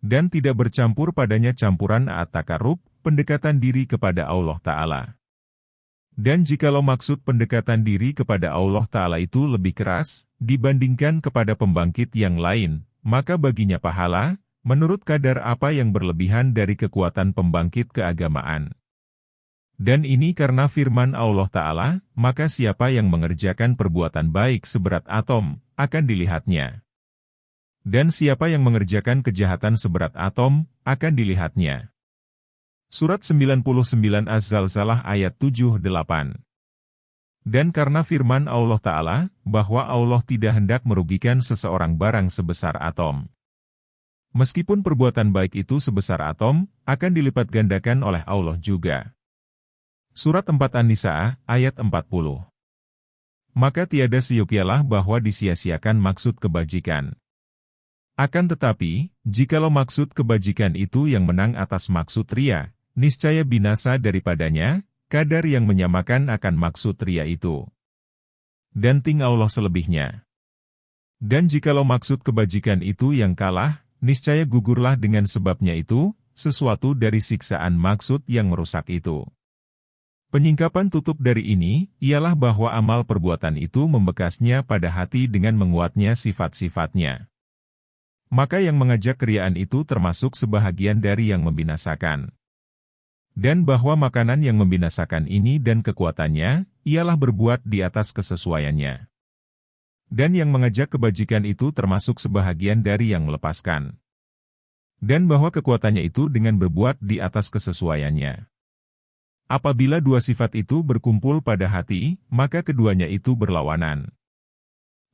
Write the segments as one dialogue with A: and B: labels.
A: Dan tidak bercampur padanya campuran at-takarrub, pendekatan diri kepada Allah Ta'ala. Dan jikalau maksud pendekatan diri kepada Allah Ta'ala itu lebih keras, dibandingkan kepada pembangkit yang lain, maka baginya pahala, menurut kadar apa yang berlebihan dari kekuatan pembangkit keagamaan. Dan ini karena firman Allah Ta'ala, maka siapa yang mengerjakan perbuatan baik seberat atom, akan dilihatnya. Dan siapa yang mengerjakan kejahatan seberat atom, akan dilihatnya. Surat 99 Az-Zalzalah ayat 7-8. Dan karena firman Allah Ta'ala, bahwa Allah tidak hendak merugikan seseorang barang sebesar atom. Meskipun perbuatan baik itu sebesar atom, akan dilipat gandakan oleh Allah juga. Surat 4 An-Nisa, ayat 40. Maka tiada seyogialah bahwa disia-siakan maksud kebajikan. Akan tetapi, jikalau maksud kebajikan itu yang menang atas maksud ria, niscaya binasa daripadanya, kadar yang menyamakan akan maksud ria itu. Dan tinggal Allah selebihnya. Dan jikalau maksud kebajikan itu yang kalah, niscaya gugurlah dengan sebabnya itu, sesuatu dari siksaan maksud yang merusak itu. Penyingkapan tutup dari ini, ialah bahwa amal perbuatan itu membekasnya pada hati dengan menguatnya sifat-sifatnya. Maka yang mengajak keriaan itu termasuk sebahagian dari yang membinasakan. Dan bahwa makanan yang membinasakan ini dan kekuatannya, ialah berbuat di atas kesesuaiannya. Dan yang mengajak kebajikan itu termasuk sebahagian dari yang melepaskan. Dan bahwa kekuatannya itu dengan berbuat di atas kesesuaiannya. Apabila dua sifat itu berkumpul pada hati, maka keduanya itu berlawanan.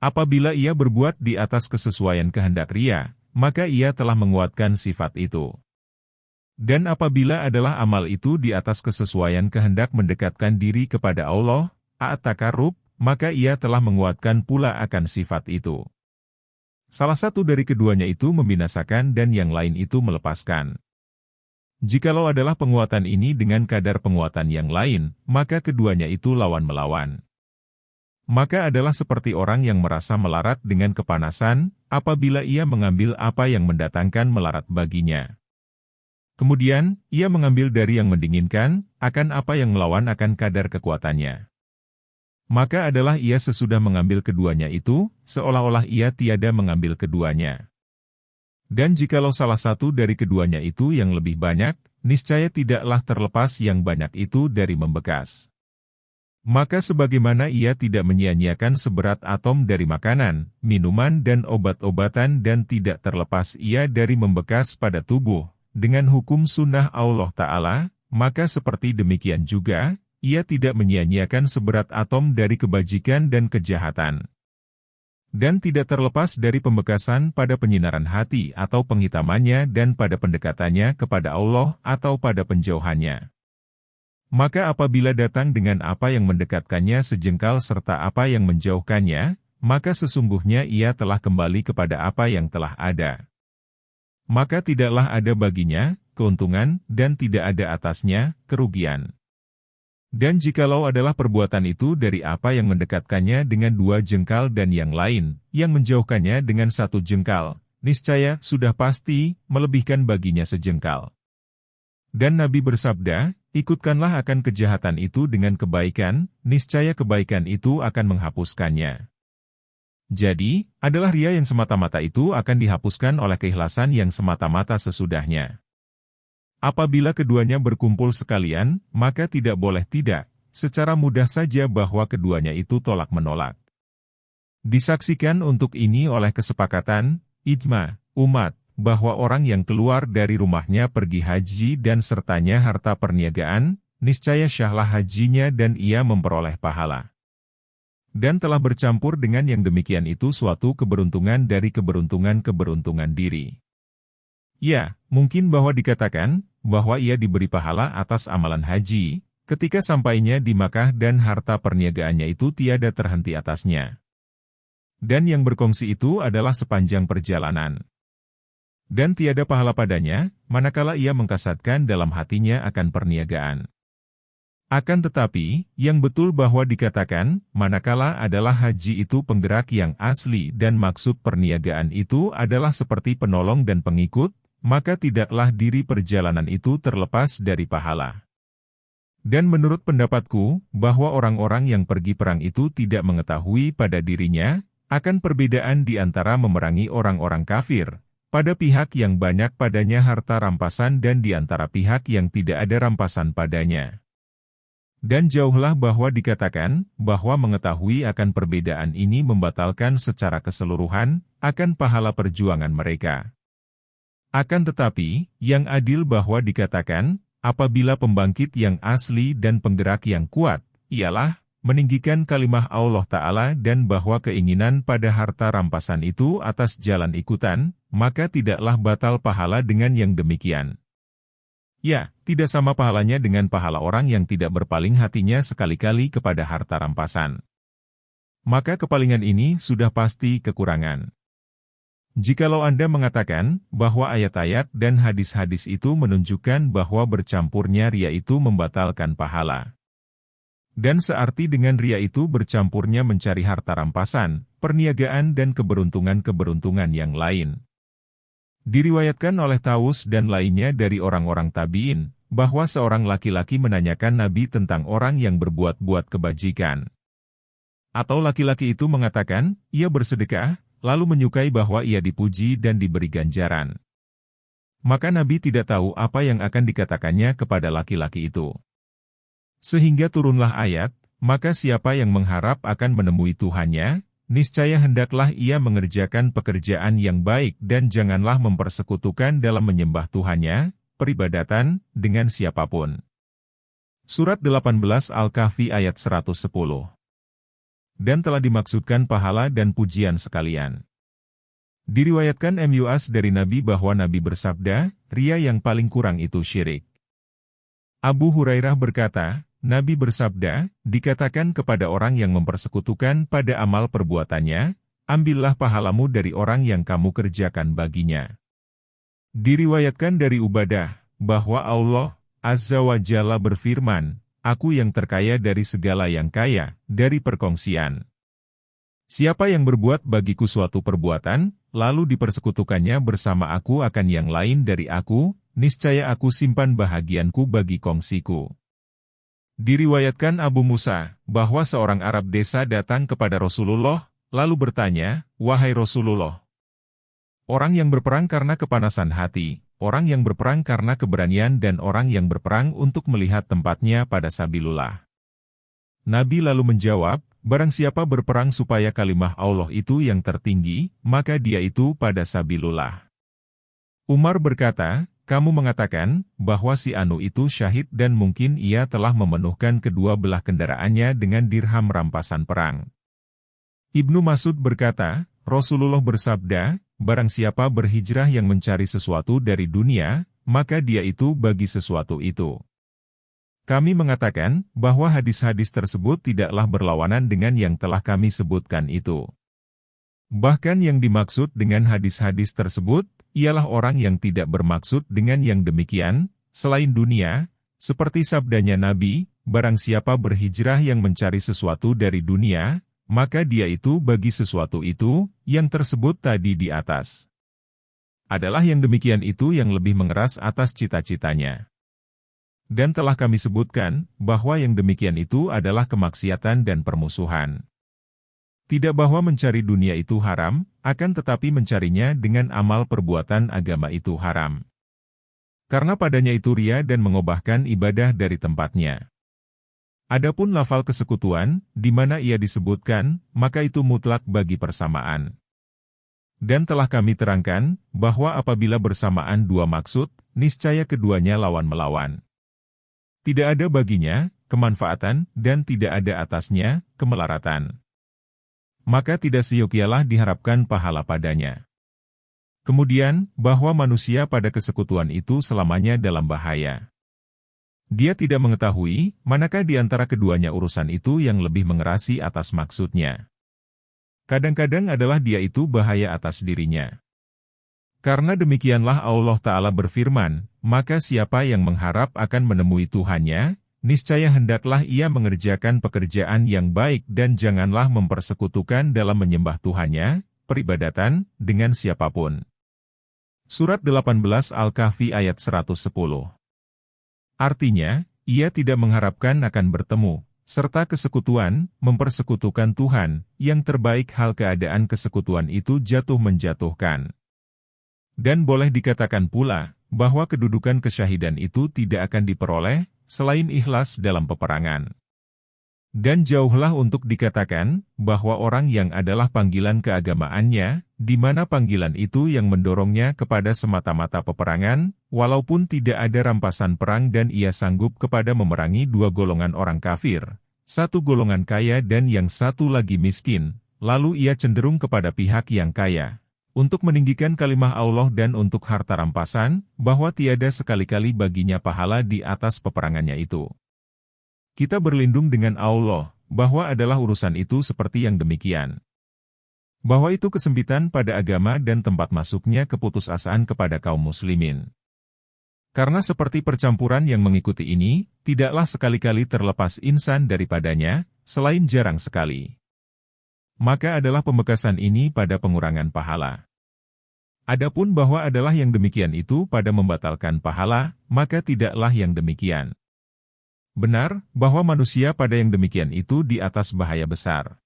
A: Apabila ia berbuat di atas kesesuaian kehendak ria, maka ia telah menguatkan sifat itu. Dan apabila adalah amal itu di atas kesesuaian kehendak mendekatkan diri kepada Allah, at-takarrub, maka ia telah menguatkan pula akan sifat itu. Salah satu dari keduanya itu membinasakan dan yang lain itu melepaskan. Jikalau adalah penguatan ini dengan kadar penguatan yang lain, maka keduanya itu lawan-melawan. Maka adalah seperti orang yang merasa melarat dengan kepanasan, apabila ia mengambil apa yang mendatangkan melarat baginya. Kemudian, ia mengambil dari yang mendinginkan, akan apa yang melawan akan kadar kekuatannya. Maka adalah ia sesudah mengambil keduanya itu, seolah-olah ia tiada mengambil keduanya. Dan jikalau salah satu dari keduanya itu yang lebih banyak, niscaya tidaklah terlepas yang banyak itu dari membekas. Maka sebagaimana ia tidak menyia-nyiakan seberat atom dari makanan, minuman dan obat-obatan dan tidak terlepas ia dari membekas pada tubuh, dengan hukum sunnah Allah Ta'ala, maka seperti demikian juga, ia tidak menyia-nyiakan seberat atom dari kebajikan dan kejahatan. Dan tidak terlepas dari pembekasan pada penyinaran hati atau penghitamannya dan pada pendekatannya kepada Allah atau pada penjauhannya. Maka apabila datang dengan apa yang mendekatkannya sejengkal serta apa yang menjauhkannya, maka sesungguhnya ia telah kembali kepada apa yang telah ada. Maka tidaklah ada baginya keuntungan dan tidak ada atasnya kerugian. Dan jikalau adalah perbuatan itu dari apa yang mendekatkannya dengan 2 jengkal dan yang lain, yang menjauhkannya dengan 1 jengkal, niscaya sudah pasti melebihkan baginya sejengkal. Dan Nabi bersabda, ikutkanlah akan kejahatan itu dengan kebaikan, niscaya kebaikan itu akan menghapuskannya. Jadi, adalah ria yang semata-mata itu akan dihapuskan oleh keikhlasan yang semata-mata sesudahnya. Apabila keduanya berkumpul sekalian, maka tidak boleh tidak, secara mudah saja bahwa keduanya itu tolak-menolak. Disaksikan untuk ini oleh kesepakatan, ijma, umat, bahwa orang yang keluar dari rumahnya pergi haji dan sertanya harta perniagaan, niscaya syahlah hajinya dan ia memperoleh pahala. Dan telah bercampur dengan yang demikian itu suatu keberuntungan dari keberuntungan diri. Ya, mungkin bahwa dikatakan, bahwa ia diberi pahala atas amalan haji, ketika sampainya di Makkah dan harta perniagaannya itu tiada terhenti atasnya. Dan yang berkongsi itu adalah sepanjang perjalanan. Dan tiada pahala padanya, manakala ia mengkasatkan dalam hatinya akan perniagaan. Akan tetapi, yang betul bahwa dikatakan, manakala adalah haji itu penggerak yang asli dan maksud perniagaan itu adalah seperti penolong dan pengikut, maka tidaklah diri perjalanan itu terlepas dari pahala. Dan menurut pendapatku, bahwa orang-orang yang pergi perang itu tidak mengetahui pada dirinya, akan perbedaan di antara memerangi orang-orang kafir, pada pihak yang banyak padanya harta rampasan dan di antara pihak yang tidak ada rampasan padanya. Dan jauhlah bahwa dikatakan, bahwa mengetahui akan perbedaan ini membatalkan secara keseluruhan, akan pahala perjuangan mereka. Akan tetapi, yang adil bahwa dikatakan, apabila pembangkit yang asli dan penggerak yang kuat, ialah, meninggikan kalimah Allah Ta'ala dan bahwa keinginan pada harta rampasan itu atas jalan ikutan, maka tidaklah batal pahala dengan yang demikian. Ya, tidak sama pahalanya dengan pahala orang yang tidak berpaling hatinya sekali-kali kepada harta rampasan. Maka kepalingan ini sudah pasti kekurangan. Jikalau Anda mengatakan bahwa ayat-ayat dan hadis-hadis itu menunjukkan bahwa bercampurnya ria itu membatalkan pahala. Dan searti dengan ria itu bercampurnya mencari harta rampasan, perniagaan dan keberuntungan-keberuntungan yang lain. Diriwayatkan oleh Tawus dan lainnya dari orang-orang tabi'in, bahwa seorang laki-laki menanyakan Nabi tentang orang yang berbuat-buat kebajikan. Atau laki-laki itu mengatakan, ia bersedekah, lalu menyukai bahwa ia dipuji dan diberi ganjaran. Maka Nabi tidak tahu apa yang akan dikatakannya kepada laki-laki itu. Sehingga turunlah ayat, maka siapa yang mengharap akan menemui Tuhannya, niscaya hendaklah ia mengerjakan pekerjaan yang baik dan janganlah mempersekutukan dalam menyembah Tuhannya, peribadatan, dengan siapapun. Surat 18 Al-Kahfi ayat 110. Dan telah dimaksudkan pahala dan pujian sekalian. Diriwayatkan MUAS dari Nabi bahwa Nabi bersabda, ria yang paling kurang itu syirik. Abu Hurairah berkata, Nabi bersabda, dikatakan kepada orang yang mempersekutukan pada amal perbuatannya, ambillah pahalamu dari orang yang kamu kerjakan baginya. Diriwayatkan dari Ubadah, bahwa Allah, Azza wa Jalla berfirman, aku yang terkaya dari segala yang kaya, dari perkongsian. Siapa yang berbuat bagiku suatu perbuatan, lalu dipersekutukannya bersama aku akan yang lain dari aku, niscaya aku simpan bahagianku bagi kongsiku. Diriwayatkan Abu Musa, bahwa seorang Arab desa datang kepada Rasulullah, lalu bertanya, wahai Rasulullah, orang yang berperang karena kepanasan hati, orang yang berperang karena keberanian dan orang yang berperang untuk melihat tempatnya pada sabilullah. Nabi lalu menjawab, barang siapa berperang supaya kalimah Allah itu yang tertinggi, maka dia itu pada sabilullah. Umar berkata, kamu mengatakan bahwa si Anu itu syahid dan mungkin ia telah memenuhkan kedua belah kendaraannya dengan dirham rampasan perang. Ibnu Mas'ud berkata, Rasulullah bersabda, barang siapa berhijrah yang mencari sesuatu dari dunia, maka dia itu bagi sesuatu itu. Kami mengatakan bahwa hadis-hadis tersebut tidaklah berlawanan dengan yang telah kami sebutkan itu. Bahkan yang dimaksud dengan hadis-hadis tersebut, ialah orang yang tidak bermaksud dengan yang demikian, selain dunia, seperti sabdanya Nabi, barang siapa berhijrah yang mencari sesuatu dari dunia, maka dia itu bagi sesuatu itu, yang tersebut tadi di atas. Adalah yang demikian itu yang lebih mengeras atas cita-citanya. Dan telah kami sebutkan, bahwa yang demikian itu adalah kemaksiatan dan permusuhan. Tidak bahwa mencari dunia itu haram, akan tetapi mencarinya dengan amal perbuatan agama itu haram. Karena padanya itu ria dan mengubahkan ibadah dari tempatnya. Adapun lafal kesekutuan, di mana ia disebutkan, maka itu mutlak bagi persamaan. Dan telah kami terangkan, bahwa apabila bersamaan dua maksud, niscaya keduanya lawan-melawan. Tidak ada baginya kemanfaatan dan tidak ada atasnya kemelaratan. Maka tidak siokialah diharapkan pahala padanya. Kemudian, bahwa manusia pada kesekutuan itu selamanya dalam bahaya. Dia tidak mengetahui, manakah di antara keduanya urusan itu yang lebih mengerasi atas maksudnya. Kadang-kadang adalah dia itu bahaya atas dirinya. Karena demikianlah Allah Ta'ala berfirman, maka siapa yang mengharap akan menemui Tuhannya, niscaya hendaklah ia mengerjakan pekerjaan yang baik dan janganlah mempersekutukan dalam menyembah Tuhannya, peribadatan, dengan siapapun. Surat 18 Al-Kahfi ayat 110. Artinya, ia tidak mengharapkan akan bertemu, serta kesekutuan, mempersekutukan Tuhan, yang terbaik hal keadaan kesekutuan itu jatuh menjatuhkan. Dan boleh dikatakan pula, bahwa kedudukan kesyahidan itu tidak akan diperoleh, selain ikhlas dalam peperangan. Dan jauhlah untuk dikatakan, bahwa orang yang adalah panggilan keagamaannya, di mana panggilan itu yang mendorongnya kepada semata-mata peperangan, walaupun tidak ada rampasan perang dan ia sanggup kepada memerangi dua golongan orang kafir, satu golongan kaya dan yang satu lagi miskin, lalu ia cenderung kepada pihak yang kaya, untuk meninggikan kalimah Allah dan untuk harta rampasan, bahwa tiada sekali-kali baginya pahala di atas peperangannya itu. Kita berlindung dengan Allah, bahwa adalah urusan itu seperti yang demikian. Bahwa itu kesempitan pada agama dan tempat masuknya keputusasaan kepada kaum muslimin. Karena seperti percampuran yang mengikuti ini, tidaklah sekali-kali terlepas insan daripadanya, selain jarang sekali. Maka adalah pembekasan ini pada pengurangan pahala. Adapun bahwa adalah yang demikian itu pada membatalkan pahala, maka tidaklah yang demikian. Benar, bahwa manusia pada yang demikian itu di atas bahaya besar.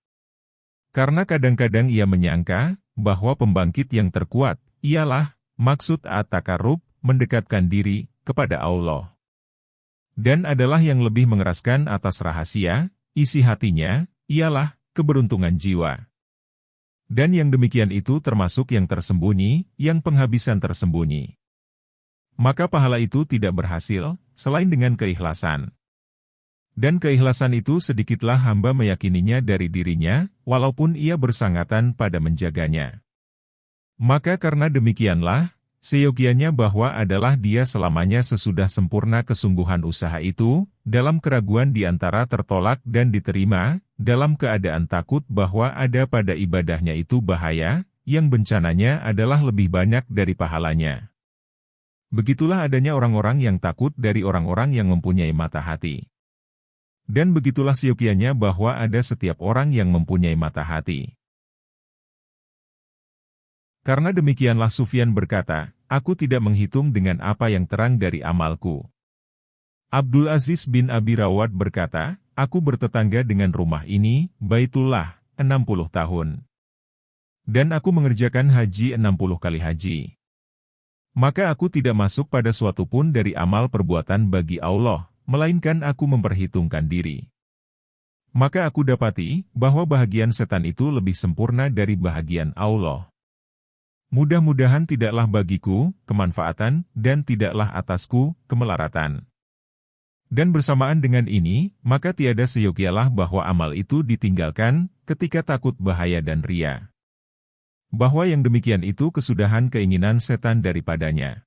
A: Karena kadang-kadang ia menyangka, bahwa pembangkit yang terkuat, ialah, maksud at-takarrub, mendekatkan diri, kepada Allah. Dan adalah yang lebih mengeraskan atas rahasia, isi hatinya, ialah, keberuntungan jiwa. Dan yang demikian itu termasuk yang tersembunyi, yang penghabisan tersembunyi. Maka pahala itu tidak berhasil, selain dengan keikhlasan. Dan keikhlasan itu sedikitlah hamba meyakininya dari dirinya, walaupun ia bersangatan pada menjaganya. Maka karena demikianlah, seyogianya bahwa adalah dia selamanya sesudah sempurna kesungguhan usaha itu, dalam keraguan di antara tertolak dan diterima, dalam keadaan takut bahwa ada pada ibadahnya itu bahaya, yang bencananya adalah lebih banyak dari pahalanya. Begitulah adanya orang-orang yang takut dari orang-orang yang mempunyai mata hati. Dan begitulah seyogianya bahwa ada setiap orang yang mempunyai mata hati. Karena demikianlah Sufyan berkata, aku tidak menghitung dengan apa yang terang dari amalku. Abdul Aziz bin Abi Rawad berkata, aku bertetangga dengan rumah ini, Baitullah, 60 tahun. Dan aku mengerjakan haji 60 kali haji. Maka aku tidak masuk pada suatu pun dari amal perbuatan bagi Allah, melainkan aku memperhitungkan diri. Maka aku dapati, bahwa bahagian setan itu lebih sempurna dari bahagian Allah. Mudah-mudahan tidaklah bagiku, kemanfaatan, dan tidaklah atasku, kemelaratan. Dan bersamaan dengan ini, maka tiada seyogialah bahwa amal itu ditinggalkan, ketika takut bahaya dan ria. Bahwa yang demikian itu kesudahan keinginan setan daripadanya.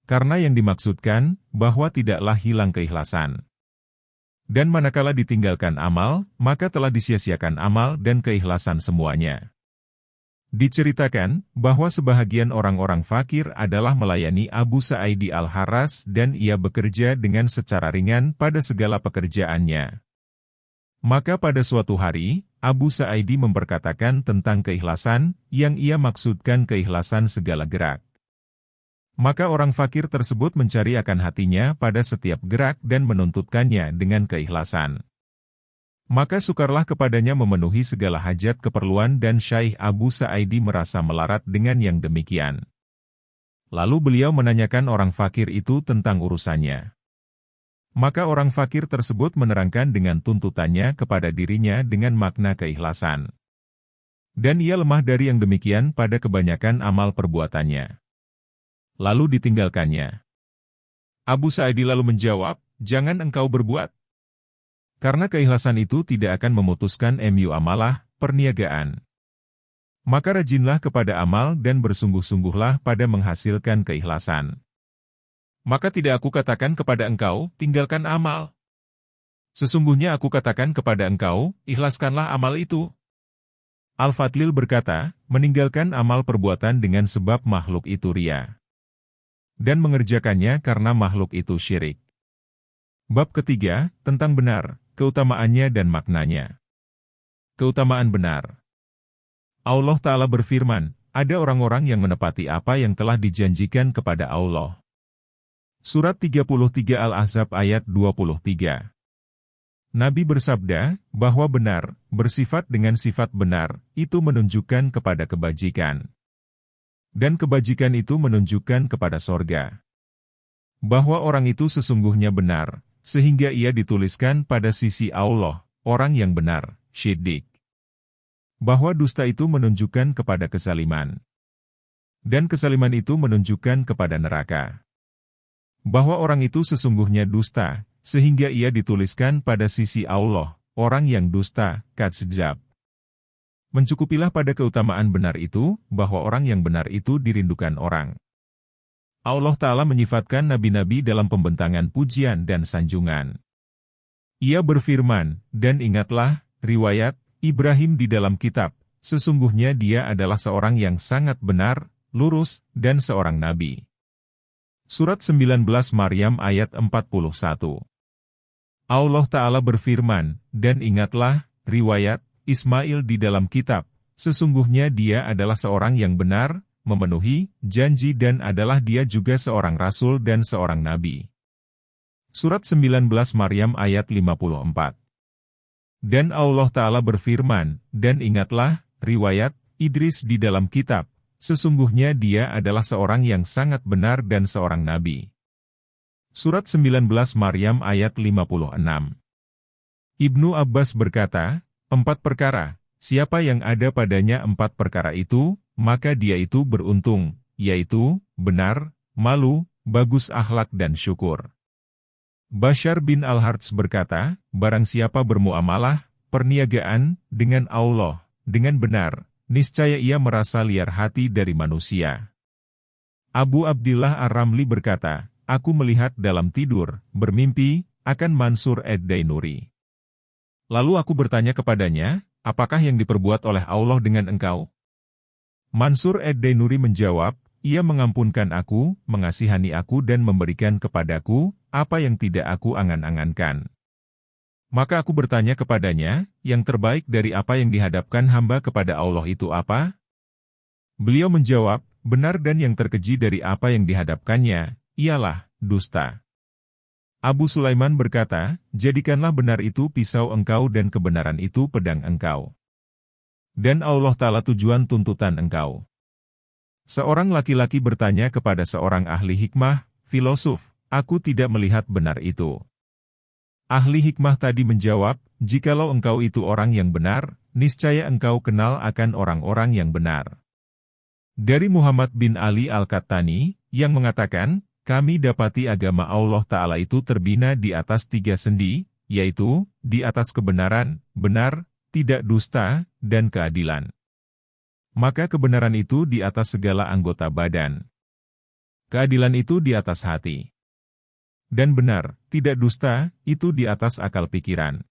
A: Karena yang dimaksudkan, bahwa tidaklah hilang keikhlasan. Dan manakala ditinggalkan amal, maka telah disia-siakan amal dan keikhlasan semuanya. Diceritakan, bahwa sebahagian orang-orang fakir adalah melayani Abu Sa'idi Al-Harras dan ia bekerja dengan secara ringan pada segala pekerjaannya. Maka pada suatu hari, Abu Sa'idi memperkatakan tentang keikhlasan, yang ia maksudkan keikhlasan segala gerak. Maka orang fakir tersebut mencari akan hatinya pada setiap gerak dan menuntutkannya dengan keikhlasan. Maka sukarlah kepadanya memenuhi segala hajat keperluan dan Syaikh Abu Sa'idi merasa melarat dengan yang demikian. Lalu beliau menanyakan orang fakir itu tentang urusannya. Maka orang fakir tersebut menerangkan dengan tuntutannya kepada dirinya dengan makna keikhlasan. Dan ia lemah dari yang demikian pada kebanyakan amal perbuatannya. Lalu ditinggalkannya. Abu Sa'idi lalu menjawab, jangan engkau berbuat. Karena keikhlasan itu tidak akan memutuskan amalah, perniagaan. Maka rajinlah kepada amal dan bersungguh-sungguhlah pada menghasilkan keikhlasan. Maka tidak aku katakan kepada engkau, tinggalkan amal. Sesungguhnya aku katakan kepada engkau, ikhlaskanlah amal itu. Al-Fadlil berkata, meninggalkan amal perbuatan dengan sebab makhluk itu ria. Dan mengerjakannya karena makhluk itu syirik. Bab ketiga, tentang benar, keutamaannya dan maknanya. Keutamaan benar. Allah Ta'ala berfirman, Ada orang-orang yang menepati apa yang telah dijanjikan kepada Allah. Surat 33 Al-Ahzab ayat 23. Nabi bersabda, bahwa benar, bersifat dengan sifat benar, itu menunjukkan kepada kebajikan. Dan kebajikan itu menunjukkan kepada sorga. Bahwa orang itu sesungguhnya benar, sehingga ia dituliskan pada sisi Allah, orang yang benar, syiddiq. Bahwa dusta itu menunjukkan kepada kesaliman. Dan kesaliman itu menunjukkan kepada neraka. Bahwa orang itu sesungguhnya dusta, sehingga ia dituliskan pada sisi Allah, orang yang dusta, kadzdzab. Mencukupilah pada keutamaan benar itu, bahwa orang yang benar itu dirindukan orang. Allah Ta'ala menyifatkan nabi-nabi dalam pembentangan pujian dan sanjungan. Ia berfirman, dan ingatlah, riwayat, Ibrahim di dalam kitab, sesungguhnya dia adalah seorang yang sangat benar, lurus, dan seorang nabi. Surat 19 Maryam ayat 41. Allah Ta'ala berfirman, dan ingatlah, riwayat, Ismail di dalam kitab, sesungguhnya dia adalah seorang yang benar, memenuhi janji dan adalah dia juga seorang rasul dan seorang nabi. Surat 19 Maryam ayat 54. Dan Allah Ta'ala berfirman, dan ingatlah, riwayat, Idris di dalam kitab, sesungguhnya dia adalah seorang yang sangat benar dan seorang nabi. Surat 19 Maryam ayat 56. Ibnu Abbas berkata, 4 perkara, siapa yang ada padanya 4 perkara itu, maka dia itu beruntung, yaitu, benar, malu, bagus akhlak dan syukur. Bashar bin Al-Harts berkata, barang siapa bermuamalah, perniagaan, dengan Allah, dengan benar, niscaya ia merasa liar hati dari manusia. Abu Abdillah Ar-Ramli berkata, aku melihat dalam tidur, bermimpi, akan Mansur ad-Dainuri. Lalu aku bertanya kepadanya, apakah yang diperbuat oleh Allah dengan engkau? Mansur ad-Dainuri menjawab, ia mengampunkan aku, mengasihani aku dan memberikan kepadaku, apa yang tidak aku angan-angankan. Maka aku bertanya kepadanya, yang terbaik dari apa yang dihadapkan hamba kepada Allah itu apa? Beliau menjawab, benar dan yang terkeji dari apa yang dihadapkannya, ialah dusta. Abu Sulaiman berkata, jadikanlah benar itu pisau engkau dan kebenaran itu pedang engkau. Dan Allah Ta'ala tujuan tuntutan engkau. Seorang laki-laki bertanya kepada seorang ahli hikmah, filosof, aku tidak melihat benar itu. Ahli hikmah tadi menjawab, jikalau engkau itu orang yang benar, niscaya engkau kenal akan orang-orang yang benar. Dari Muhammad bin Ali Al-Qattani, yang mengatakan, kami dapati agama Allah Ta'ala itu terbina di atas 3 sendi, yaitu, di atas kebenaran, benar, tidak dusta, dan keadilan. Maka kebenaran itu di atas segala anggota badan. Keadilan itu di atas hati. Dan benar, tidak dusta, itu di atas akal pikiran.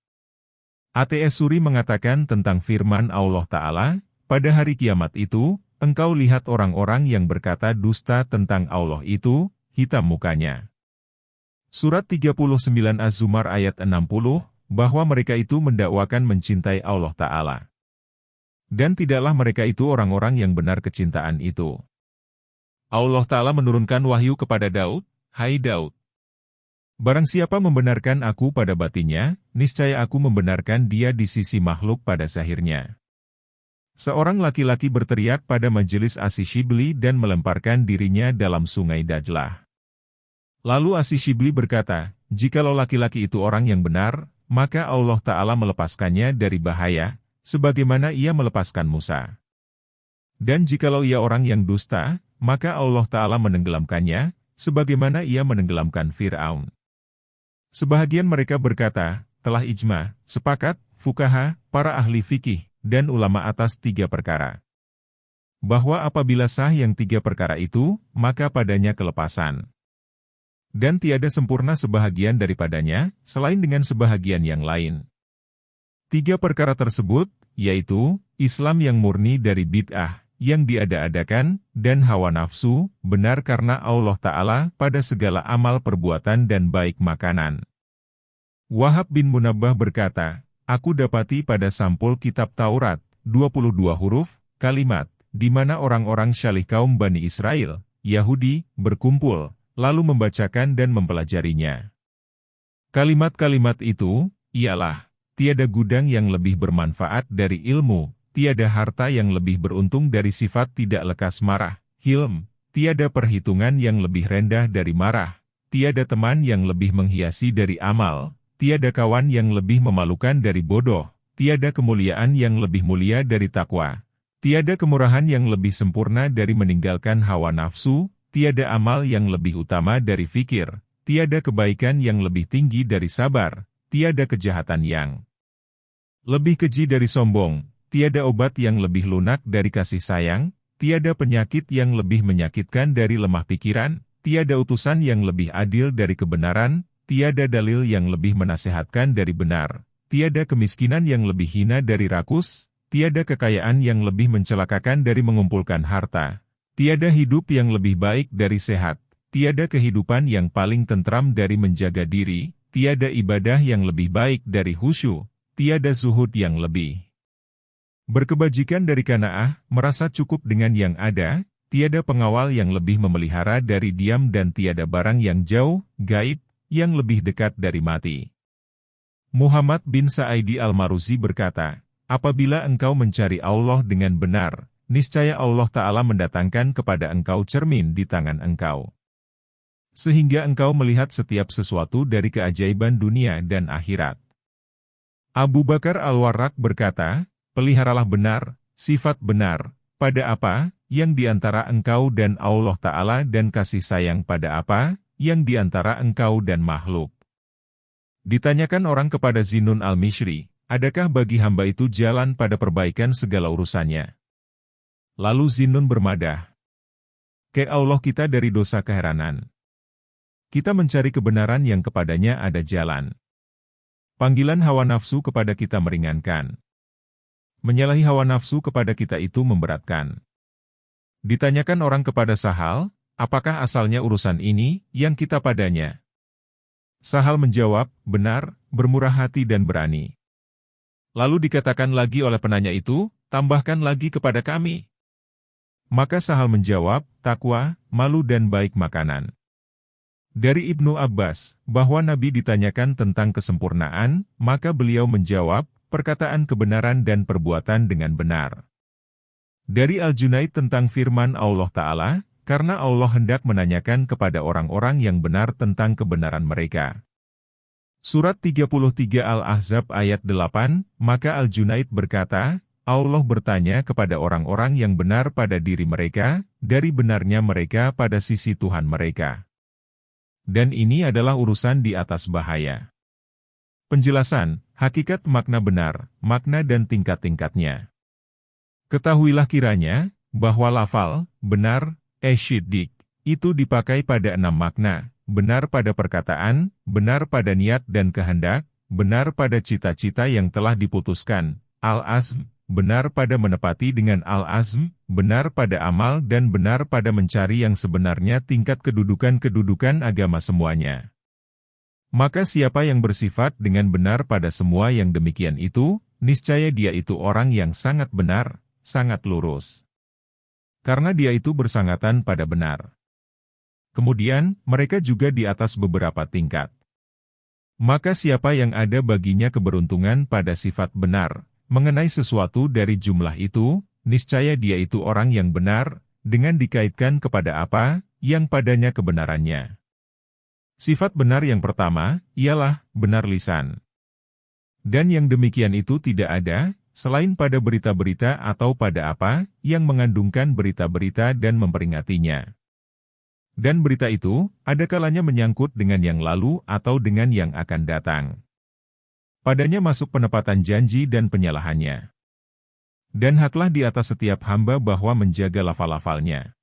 A: A.T.S. Suri mengatakan tentang firman Allah Ta'ala, pada hari kiamat itu, engkau lihat orang-orang yang berkata dusta tentang Allah itu, hitam mukanya. Surat 39 Az-Zumar ayat 60, bahwa mereka itu mendakwakan mencintai Allah Ta'ala. Dan tidaklah mereka itu orang-orang yang benar kecintaan itu. Allah Ta'ala menurunkan wahyu kepada Daud, hai Daud. Barang siapa membenarkan aku pada batinnya, niscaya aku membenarkan dia di sisi makhluk pada zahirnya. Seorang laki-laki berteriak pada majelis Asy-Syibli dan melemparkan dirinya dalam sungai Dajlah. Lalu Asy-Syibli berkata, jikalau laki-laki itu orang yang benar, maka Allah Ta'ala melepaskannya dari bahaya, sebagaimana ia melepaskan Musa. Dan jikalau ia orang yang dusta, maka Allah Ta'ala menenggelamkannya, sebagaimana ia menenggelamkan Fir'aun. Sebahagian mereka berkata, telah ijma, sepakat, fukaha, para ahli fikih, dan ulama atas 3 perkara. Bahwa apabila sah yang 3 perkara itu, maka padanya kelepasan. Dan tiada sempurna sebahagian daripadanya, selain dengan sebahagian yang lain. 3 perkara tersebut, yaitu, Islam yang murni dari bid'ah, yang diada-adakan, dan hawa nafsu, benar karena Allah Ta'ala pada segala amal perbuatan dan baik makanan. Wahab bin Munabbah berkata, aku dapati pada sampul kitab Taurat, 22 huruf, kalimat, di mana orang-orang syalih kaum Bani Israel, Yahudi, berkumpul, lalu membacakan dan mempelajarinya. Kalimat-kalimat itu, ialah, tiada gudang yang lebih bermanfaat dari ilmu, tiada harta yang lebih beruntung dari sifat tidak lekas marah, hilm, tiada perhitungan yang lebih rendah dari marah, tiada teman yang lebih menghiasi dari amal, tiada kawan yang lebih memalukan dari bodoh, tiada kemuliaan yang lebih mulia dari takwa, tiada kemurahan yang lebih sempurna dari meninggalkan hawa nafsu, tiada amal yang lebih utama dari fikir, tiada kebaikan yang lebih tinggi dari sabar, tiada kejahatan yang lebih keji dari sombong, tiada obat yang lebih lunak dari kasih sayang, tiada penyakit yang lebih menyakitkan dari lemah pikiran, tiada utusan yang lebih adil dari kebenaran, tiada dalil yang lebih menasehatkan dari benar, tiada kemiskinan yang lebih hina dari rakus, tiada kekayaan yang lebih mencelakakan dari mengumpulkan harta, tiada hidup yang lebih baik dari sehat, tiada kehidupan yang paling tentram dari menjaga diri, tiada ibadah yang lebih baik dari khusyuk, tiada zuhud yang lebih berkebajikan dari qanaah, merasa cukup dengan yang ada, tiada pengawal yang lebih memelihara dari diam dan tiada barang yang jauh, gaib, yang lebih dekat dari mati. Muhammad bin Sa'idi al-Maruzi berkata, apabila engkau mencari Allah dengan benar, niscaya Allah Ta'ala mendatangkan kepada engkau cermin di tangan engkau. Sehingga engkau melihat setiap sesuatu dari keajaiban dunia dan akhirat. Abu Bakar al-Warraq berkata, peliharalah benar, sifat benar, pada apa, yang diantara engkau dan Allah Ta'ala dan kasih sayang pada apa, yang diantara engkau dan makhluk. Ditanyakan orang kepada Zinnun al-Mishri, adakah bagi hamba itu jalan pada perbaikan segala urusannya? Lalu Zinnun bermadah, ke Allah kita dari dosa keheranan. Kita mencari kebenaran yang kepadanya ada jalan. Panggilan hawa nafsu kepada kita meringankan. Menyalahi hawa nafsu kepada kita itu memberatkan. Ditanyakan orang kepada Sahal, apakah asalnya urusan ini, yang kita padanya? Sahal menjawab, benar, bermurah hati dan berani. Lalu dikatakan lagi oleh penanya itu, tambahkan lagi kepada kami. Maka Sahal menjawab, takwa, malu dan baik makanan. Dari Ibnu Abbas, bahwa Nabi ditanyakan tentang kesempurnaan, maka beliau menjawab, perkataan kebenaran dan perbuatan dengan benar. Dari Al-Junaid tentang firman Allah Ta'ala, karena Allah hendak menanyakan kepada orang-orang yang benar tentang kebenaran mereka. Surat 33 Al-Ahzab ayat 8, maka Al-Junaid berkata, Allah bertanya kepada orang-orang yang benar pada diri mereka, dari benarnya mereka pada sisi Tuhan mereka. Dan ini adalah urusan di atas bahaya. Penjelasan, hakikat makna benar, makna dan tingkat-tingkatnya. Ketahuilah kiranya, bahwa lafal, benar, syiddiq, itu dipakai pada 6 makna, benar pada perkataan, benar pada niat dan kehendak, benar pada cita-cita yang telah diputuskan, al-azm, benar pada menepati dengan al-azm, benar pada amal dan benar pada mencari yang sebenarnya tingkat kedudukan-kedudukan agama semuanya. Maka siapa yang bersifat dengan benar pada semua yang demikian itu, niscaya dia itu orang yang sangat benar, sangat lurus. Karena dia itu bersangatan pada benar. Kemudian, mereka juga di atas beberapa tingkat. Maka siapa yang ada baginya keberuntungan pada sifat benar, mengenai sesuatu dari jumlah itu, niscaya dia itu orang yang benar, dengan dikaitkan kepada apa, yang padanya kebenarannya. Sifat benar yang pertama, ialah benar lisan. Dan yang demikian itu tidak ada, selain pada berita-berita atau pada apa, yang mengandungkan berita-berita dan memperingatinya. Dan berita itu, ada kalanya menyangkut dengan yang lalu atau dengan yang akan datang. Padanya masuk penepatan janji dan penyalahannya. Dan haklah di atas setiap hamba bahwa menjaga lafal-lafalnya.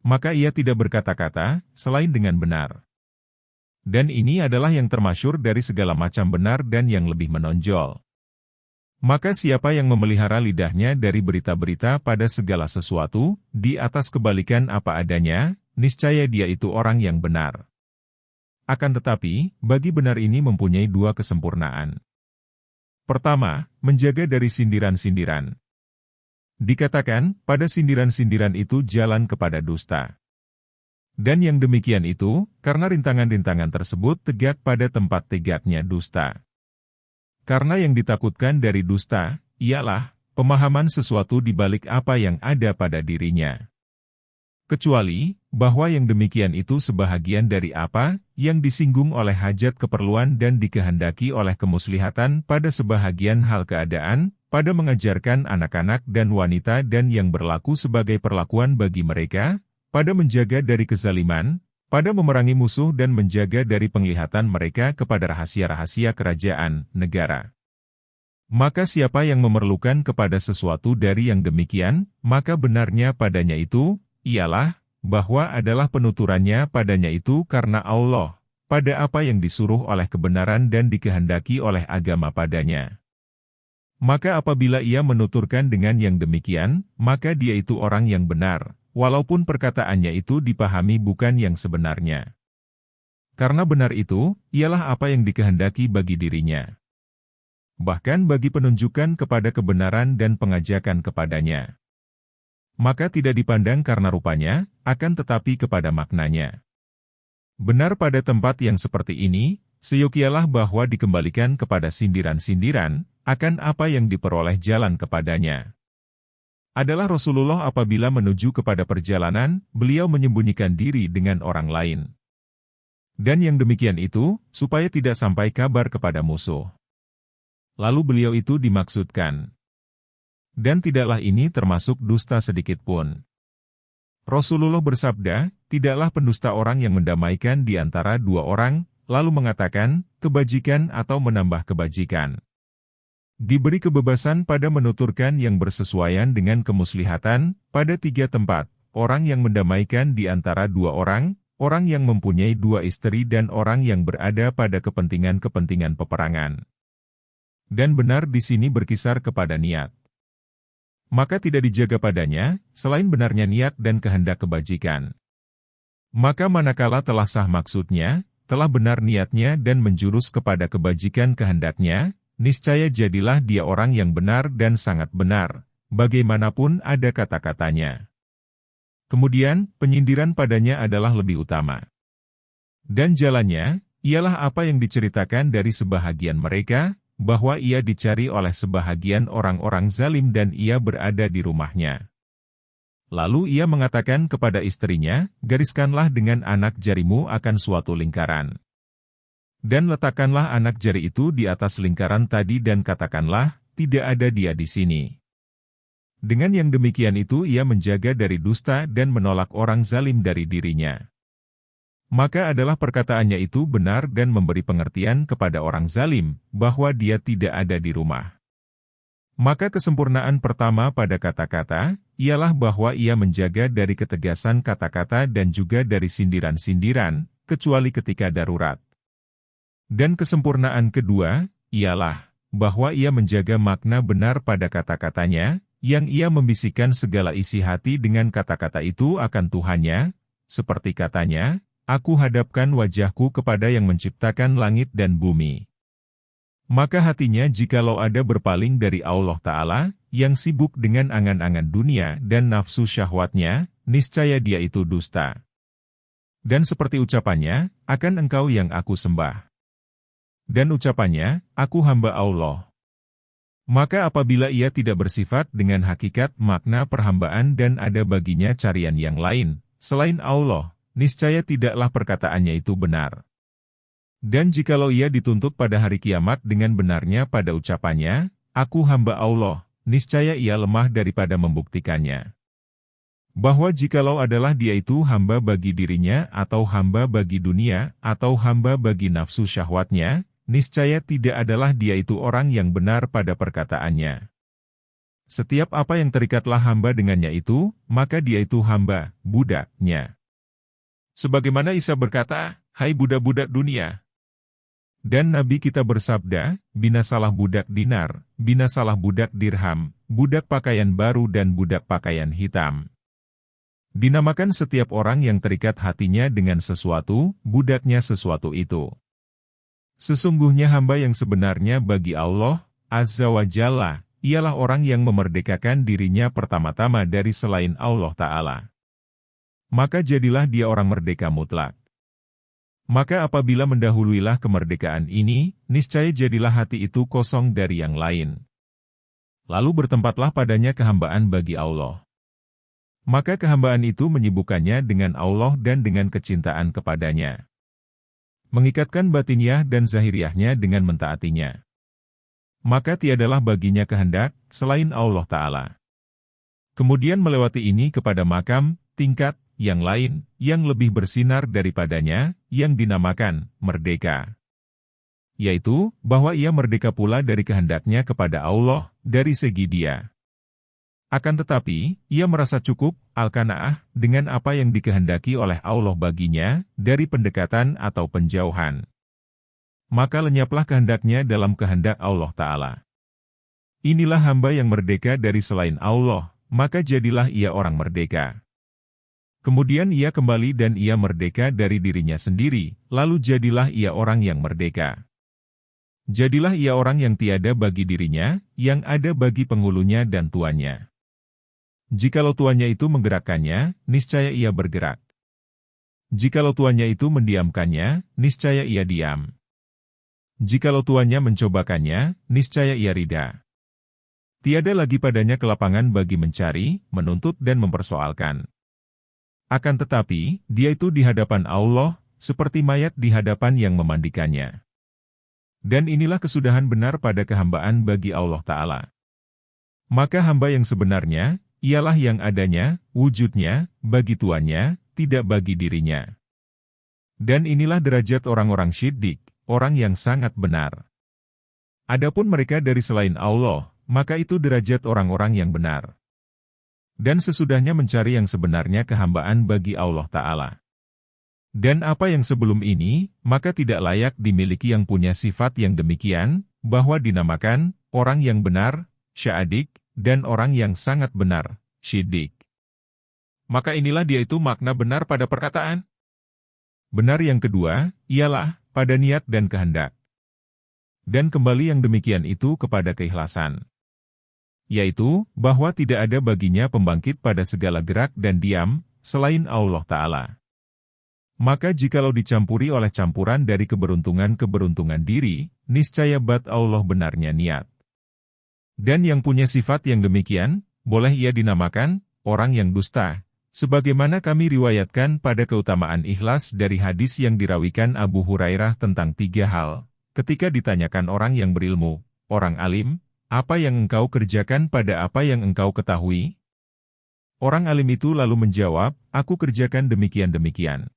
A: Maka ia tidak berkata-kata, selain dengan benar. Dan ini adalah yang termasyhur dari segala macam benar dan yang lebih menonjol. Maka siapa yang memelihara lidahnya dari berita-berita pada segala sesuatu, di atas kebalikan apa adanya, niscaya dia itu orang yang benar. Akan tetapi, bagi benar ini mempunyai 2 kesempurnaan. Pertama, menjaga dari sindiran-sindiran. Dikatakan, pada sindiran-sindiran itu jalan kepada dusta. Dan yang demikian itu, karena rintangan-rintangan tersebut tegak pada tempat tegaknya dusta. Karena yang ditakutkan dari dusta, ialah pemahaman sesuatu di balik apa yang ada pada dirinya. Kecuali, bahwa yang demikian itu sebahagian dari apa, yang disinggung oleh hajat keperluan dan dikehendaki oleh kemuslihatan pada sebahagian hal keadaan, pada mengajarkan anak-anak dan wanita dan yang berlaku sebagai perlakuan bagi mereka, pada menjaga dari kezaliman, pada memerangi musuh dan menjaga dari penglihatan mereka kepada rahasia-rahasia kerajaan, negara. Maka siapa yang memerlukan kepada sesuatu dari yang demikian, maka benarnya padanya itu, ialah, bahwa adalah penuturannya padanya itu karena Allah, pada apa yang disuruh oleh kebenaran dan dikehendaki oleh agama padanya. Maka apabila ia menuturkan dengan yang demikian, maka dia itu orang yang benar, walaupun perkataannya itu dipahami bukan yang sebenarnya. Karena benar itu, ialah apa yang dikehendaki bagi dirinya. Bahkan bagi penunjukan kepada kebenaran dan pengajakan kepadanya. Maka tidak dipandang karena rupanya, akan tetapi kepada maknanya. Benar pada tempat yang seperti ini, seyogialah bahwa dikembalikan kepada sindiran-sindiran, akan apa yang diperoleh jalan kepadanya. Adalah Rasulullah apabila menuju kepada perjalanan, beliau menyembunyikan diri dengan orang lain. Dan yang demikian itu, supaya tidak sampai kabar kepada musuh. Lalu beliau itu dimaksudkan. Dan tidaklah ini termasuk dusta sedikitpun. Rasulullah bersabda, tidaklah pendusta orang yang mendamaikan di antara dua orang, lalu mengatakan, kebajikan atau menambah kebajikan. Diberi kebebasan pada menuturkan yang bersesuaian dengan kemuslihatan, pada tiga tempat, orang yang mendamaikan di antara dua orang yang mempunyai dua istri dan orang yang berada pada kepentingan-kepentingan peperangan. Dan benar di sini berkisar kepada niat. Maka tidak dijaga padanya, selain benarnya niat dan kehendak kebajikan. Maka manakala telah sah maksudnya, telah benar niatnya dan menjurus kepada kebajikan kehendaknya, niscaya jadilah dia orang yang benar dan sangat benar, bagaimanapun ada kata-katanya. Kemudian, penyindiran padanya adalah lebih utama. Dan jalannya, ialah apa yang diceritakan dari sebahagian mereka, bahwa ia dicari oleh sebahagian orang-orang zalim dan ia berada di rumahnya. Lalu ia mengatakan kepada istrinya, gariskanlah dengan anak jarimu akan suatu lingkaran. Dan letakkanlah anak jari itu di atas lingkaran tadi dan katakanlah, tidak ada dia di sini. Dengan yang demikian itu ia menjaga dari dusta dan menolak orang zalim dari dirinya. Maka adalah perkataannya itu benar dan memberi pengertian kepada orang zalim, bahwa dia tidak ada di rumah. Maka kesempurnaan pertama pada kata-kata, ialah bahwa ia menjaga dari ketegasan kata-kata dan juga dari sindiran-sindiran, kecuali ketika darurat. Dan kesempurnaan kedua, ialah, bahwa ia menjaga makna benar pada kata-katanya, yang ia membisikkan segala isi hati dengan kata-kata itu akan Tuhannya, seperti katanya, aku hadapkan wajahku kepada yang menciptakan langit dan bumi. Maka hatinya jikalau ada berpaling dari Allah Ta'ala, yang sibuk dengan angan-angan dunia dan nafsu syahwatnya, niscaya dia itu dusta. Dan seperti ucapannya, akan engkau yang aku sembah. Dan ucapannya, aku hamba Allah. Maka apabila ia tidak bersifat dengan hakikat makna perhambaan dan ada baginya carian yang lain, selain Allah, niscaya tidaklah perkataannya itu benar. Dan jikalau ia dituntut pada hari kiamat dengan benarnya pada ucapannya, aku hamba Allah, niscaya ia lemah daripada membuktikannya. Bahwa jikalau adalah dia itu hamba bagi dirinya atau hamba bagi dunia atau hamba bagi nafsu syahwatnya, niscaya tidak adalah dia itu orang yang benar pada perkataannya. Setiap apa yang terikatlah hamba dengannya itu, maka dia itu hamba, budaknya. Sebagaimana Isa berkata, hai budak-budak dunia. Dan Nabi kita bersabda, binasalah budak dinar, binasalah budak dirham, budak pakaian baru dan budak pakaian hitam. Dinamakan setiap orang yang terikat hatinya dengan sesuatu, budaknya sesuatu itu. Sesungguhnya hamba yang sebenarnya bagi Allah, Azza wa Jalla, ialah orang yang memerdekakan dirinya pertama-tama dari selain Allah Ta'ala. Maka jadilah dia orang merdeka mutlak. Maka apabila mendahuluilah kemerdekaan ini, niscaya jadilah hati itu kosong dari yang lain. Lalu bertempatlah padanya kehambaan bagi Allah. Maka kehambaan itu menyibukkannya dengan Allah dan dengan kecintaan kepadanya. Mengikatkan batiniah dan zahiriahnya dengan mentaatinya. Maka tiadalah baginya kehendak selain Allah Ta'ala. Kemudian melewati ini kepada makam, tingkat, yang lain, yang lebih bersinar daripadanya, yang dinamakan merdeka. Yaitu, bahwa ia merdeka pula dari kehendaknya kepada Allah, dari segi dia. Akan tetapi, ia merasa cukup, al-qanaah, dengan apa yang dikehendaki oleh Allah baginya, dari pendekatan atau penjauhan. Maka lenyaplah kehendaknya dalam kehendak Allah Ta'ala. Inilah hamba yang merdeka dari selain Allah, maka jadilah ia orang merdeka. Kemudian ia kembali dan ia merdeka dari dirinya sendiri, lalu jadilah ia orang yang merdeka. Jadilah ia orang yang tiada bagi dirinya, yang ada bagi penghulunya dan tuannya. Jikalau tuannya itu menggerakkannya, niscaya ia bergerak. Jikalau tuannya itu mendiamkannya, niscaya ia diam. Jikalau tuannya mencobakannya, niscaya ia ridha. Tiada lagi padanya kelapangan bagi mencari, menuntut dan mempersoalkan. Akan tetapi, dia itu di hadapan Allah, seperti mayat di hadapan yang memandikannya. Dan inilah kesudahan benar pada kehambaan bagi Allah Ta'ala. Maka hamba yang sebenarnya, ialah yang adanya, wujudnya, bagi tuannya, tidak bagi dirinya. Dan inilah derajat orang-orang syiddiq, orang yang sangat benar. Adapun mereka dari selain Allah, maka itu derajat orang-orang yang benar. Dan sesudahnya mencari yang sebenarnya kehambaan bagi Allah Ta'ala. Dan apa yang sebelum ini, maka tidak layak dimiliki yang punya sifat yang demikian, bahwa dinamakan, orang yang benar, syadik, dan orang yang sangat benar, syiddiq. Maka inilah dia itu makna benar pada perkataan. Benar yang kedua, ialah, pada niat dan kehendak. Dan kembali yang demikian itu kepada keikhlasan. Yaitu, bahwa tidak ada baginya pembangkit pada segala gerak dan diam, selain Allah Ta'ala. Maka jikalau dicampuri oleh campuran dari keberuntungan-keberuntungan diri, niscaya bat Allah benarnya niat. Dan yang punya sifat yang demikian, boleh ia dinamakan, orang yang dusta, sebagaimana kami riwayatkan pada keutamaan ikhlas dari hadis yang dirawikan Abu Hurairah tentang 3 hal, ketika ditanyakan orang yang berilmu, orang alim, apa yang engkau kerjakan pada apa yang engkau ketahui? Orang alim itu lalu menjawab, aku kerjakan demikian-demikian.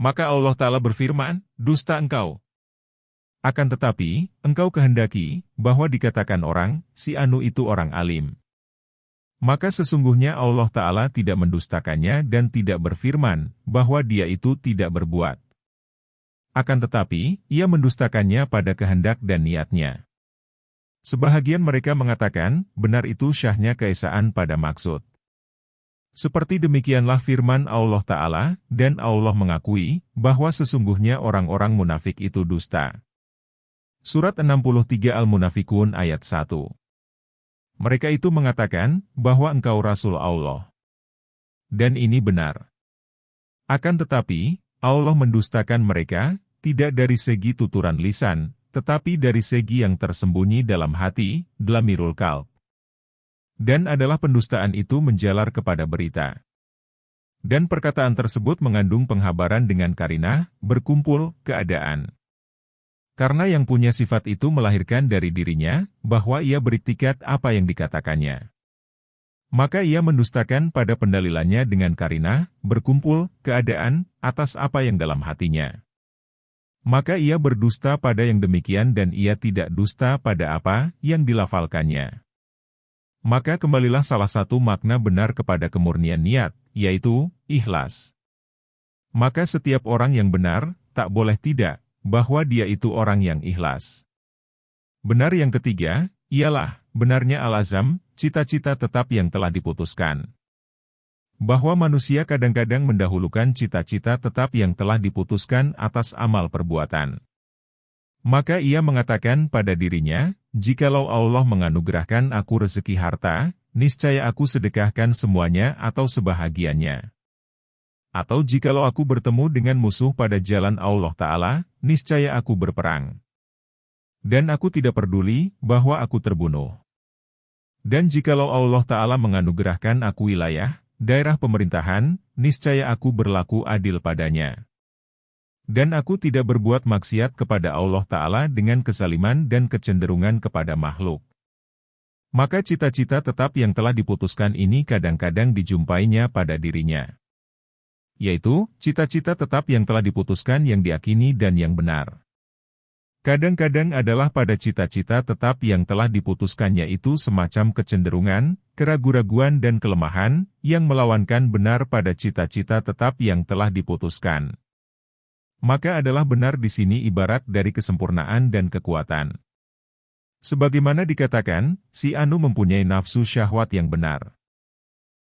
A: Maka Allah Ta'ala berfirman, dusta engkau. Akan tetapi, engkau kehendaki, bahwa dikatakan orang, si anu itu orang alim. Maka sesungguhnya Allah Ta'ala tidak mendustakannya dan tidak berfirman, bahwa dia itu tidak berbuat. Akan tetapi, ia mendustakannya pada kehendak dan niatnya. Sebahagian mereka mengatakan, benar itu syahnya keesaan pada maksud. Seperti demikianlah firman Allah Ta'ala, dan Allah mengakui, bahwa sesungguhnya orang-orang munafik itu dusta. Surat 63 Al-Munafikun ayat 1. Mereka itu mengatakan, bahwa engkau Rasul Allah. Dan ini benar. Akan tetapi, Allah mendustakan mereka, tidak dari segi tuturan lisan, tetapi dari segi yang tersembunyi dalam hati, Dhamirul Qalb. Dan adalah pendustaan itu menjalar kepada berita. Dan perkataan tersebut mengandung penghabaran dengan karinah, berkumpul, keadaan. Karena yang punya sifat itu melahirkan dari dirinya, bahwa ia beriktikat apa yang dikatakannya. Maka ia mendustakan pada pendalilannya dengan karinah, berkumpul, keadaan, atas apa yang dalam hatinya. Maka ia berdusta pada yang demikian dan ia tidak dusta pada apa yang dilafalkannya. Maka kembalilah salah satu makna benar kepada kemurnian niat, yaitu, ikhlas. Maka setiap orang yang benar, tak boleh tidak, bahwa dia itu orang yang ikhlas. Benar yang ketiga, ialah, benarnya al-azam, cita-cita tetap yang telah diputuskan. Bahwa manusia kadang-kadang mendahulukan cita-cita tetap yang telah diputuskan atas amal perbuatan. Maka ia mengatakan pada dirinya, jikalau Allah menganugerahkan aku rezeki harta, niscaya aku sedekahkan semuanya atau sebahagiannya. Atau jikalau aku bertemu dengan musuh pada jalan Allah Ta'ala, niscaya aku berperang. Dan aku tidak peduli bahwa aku terbunuh. Dan jikalau Allah Ta'ala menganugerahkan aku wilayah, daerah pemerintahan, niscaya aku berlaku adil padanya. Dan aku tidak berbuat maksiat kepada Allah Ta'ala dengan kezaliman dan kecenderungan kepada makhluk. Maka cita-cita tetap yang telah diputuskan ini kadang-kadang dijumpainya pada dirinya. Yaitu, cita-cita tetap yang telah diputuskan yang diakini dan yang benar. Kadang-kadang adalah pada cita-cita tetap yang telah diputuskannya itu semacam kecenderungan, keraguan-raguan dan kelemahan, yang melawankan benar pada cita-cita tetap yang telah diputuskan. Maka adalah benar di sini ibarat dari kesempurnaan dan kekuatan. Sebagaimana dikatakan, si Anu mempunyai nafsu syahwat yang benar.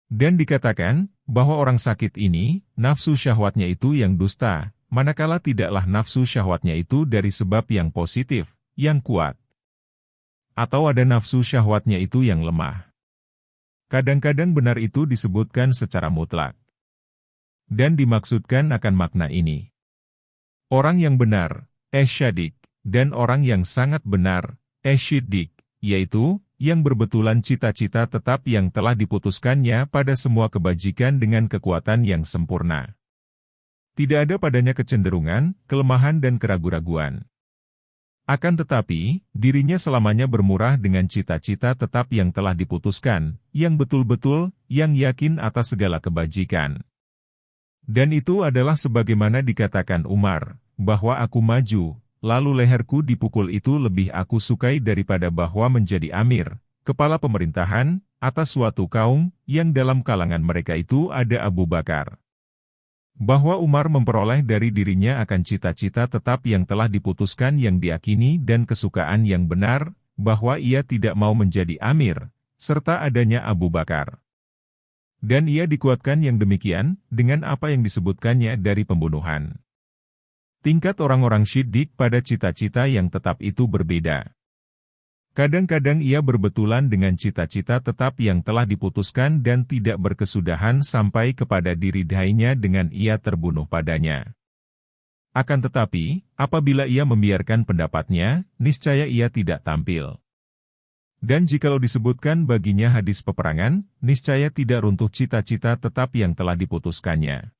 A: Dan dikatakan, bahwa orang sakit ini, nafsu syahwatnya itu yang dusta, manakala tidaklah nafsu syahwatnya itu dari sebab yang positif, yang kuat. Atau ada nafsu syahwatnya itu yang lemah. Kadang-kadang benar itu disebutkan secara mutlak. Dan dimaksudkan akan makna ini. Orang yang benar, syadik, dan orang yang sangat benar, syiddiq, yaitu, yang berbetulan cita-cita tetap yang telah diputuskannya pada semua kebajikan dengan kekuatan yang sempurna. Tidak ada padanya kecenderungan, kelemahan dan keraguan-raguan. Akan tetapi, dirinya selamanya bermurah dengan cita-cita tetap yang telah diputuskan, yang betul-betul, yang yakin atas segala kebajikan. Dan itu adalah sebagaimana dikatakan Umar, bahwa aku maju, lalu leherku dipukul itu lebih aku sukai daripada bahwa menjadi amir, kepala pemerintahan, atas suatu kaum, yang dalam kalangan mereka itu ada Abu Bakar. Bahwa Umar memperoleh dari dirinya akan cita-cita tetap yang telah diputuskan yang diakini dan kesukaan yang benar, bahwa ia tidak mau menjadi amir, serta adanya Abu Bakar. Dan ia dikuatkan yang demikian, dengan apa yang disebutkannya dari pembunuhan. Tingkat orang-orang syiddiq pada cita-cita yang tetap itu berbeda. Kadang-kadang ia berbetulan dengan cita-cita tetap yang telah diputuskan dan tidak berkesudahan sampai kepada diri dirinya dengan ia terbunuh padanya. Akan tetapi, apabila ia membiarkan pendapatnya, niscaya ia tidak tampil. Dan jikalau disebutkan baginya hadis peperangan, niscaya tidak runtuh cita-cita tetap yang telah diputuskannya.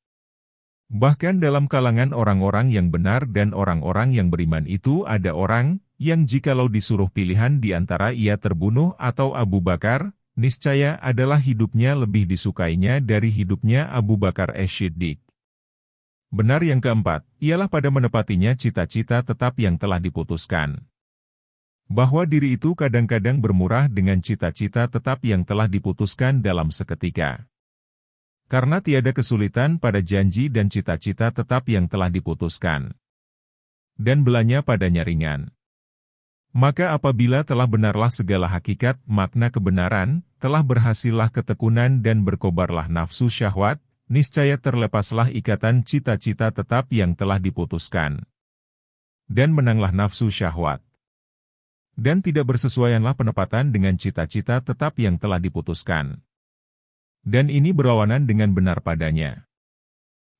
A: Bahkan dalam kalangan orang-orang yang benar dan orang-orang yang beriman itu ada orang, yang jikalau disuruh pilihan di antara ia terbunuh atau Abu Bakar, niscaya adalah hidupnya lebih disukainya dari hidupnya Abu Bakar Siddiq. Benar yang keempat, ialah pada menepatinya cita-cita tetap yang telah diputuskan. Bahwa diri itu kadang-kadang bermurah dengan cita-cita tetap yang telah diputuskan dalam seketika. Karena tiada kesulitan pada janji dan cita-cita tetap yang telah diputuskan. Dan belanya padanya ringan. Maka apabila telah benarlah segala hakikat makna kebenaran, telah berhasillah ketekunan dan berkobarlah nafsu syahwat, niscaya terlepaslah ikatan cita-cita tetap yang telah diputuskan. Dan menanglah nafsu syahwat. Dan tidak bersesuaianlah penepatan dengan cita-cita tetap yang telah diputuskan. Dan ini berlawanan dengan benar padanya.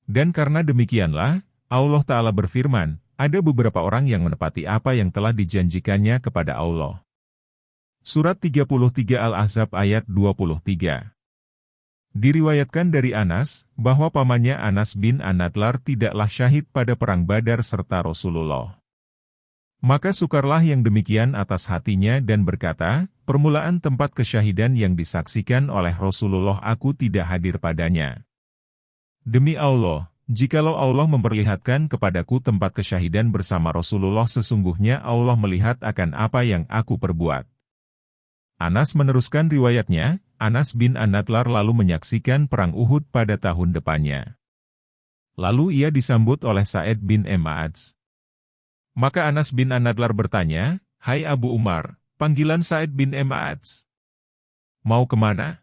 A: Dan karena demikianlah, Allah Ta'ala berfirman, ada beberapa orang yang menepati apa yang telah dijanjikannya kepada Allah. Surat 33 Al-Ahzab ayat 23. Diriwayatkan dari Anas, bahwa pamannya Anas bin An-Nadlar tidaklah syahid pada perang Badar serta Rasulullah. Maka sukarlah yang demikian atas hatinya dan berkata, permulaan tempat kesyahidan yang disaksikan oleh Rasulullah aku tidak hadir padanya. Demi Allah, jikalau Allah memperlihatkan kepadaku tempat kesyahidan bersama Rasulullah sesungguhnya Allah melihat akan apa yang aku perbuat. Anas meneruskan riwayatnya, Anas bin An-Nadlar lalu menyaksikan perang Uhud pada tahun depannya. Lalu ia disambut oleh Sa'id bin Mu'adz. Maka Anas bin An-Nadlar bertanya, "Hai Abu Umar, panggilan Sa'id bin Mu'adz. Mau kemana?"